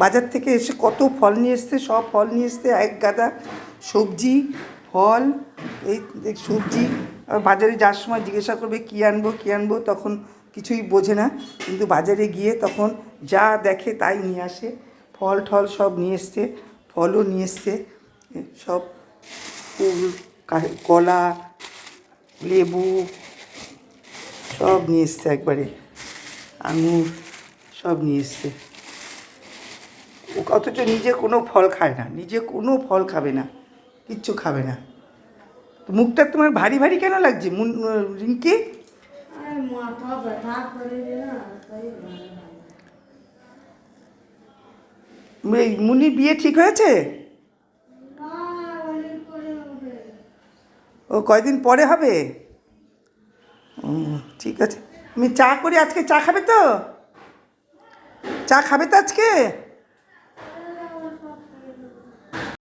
বাজার থেকে এসে কত ফল নিয়ে এসছে, সব ফল নিয়ে এসছে, এক গাদা সবজি ফল। এই সবজি বাজারে যাওয়ার সময় জিজ্ঞাসা করবে কী আনবো, তখন কিছুই বোঝে না, কিন্তু বাজারে গিয়ে তখন যা দেখে তাই নিয়ে আসে। ফল ঠল সব নিয়ে এসছে, ফলও নিয়ে এসছে, সব কলা লেবু সব নিয়ে এসছে, একবারে আঙুর সব নিয়ে এসছে। অথচ নিজে কোনো ফল খায় না, নিজে কোনো ফল খাবে না, কিচ্ছু খাবে না। মুখটা তোমার ভারী ভারী কেন লাগছে রিঙ্কি? মুনির বিয়ে ঠিক হয়েছে? ও কয়দিন পরে হবে? ঠিক আছে। আমি চা করি, আজকে চা খাবে তো? চা খাবে তো আজকে?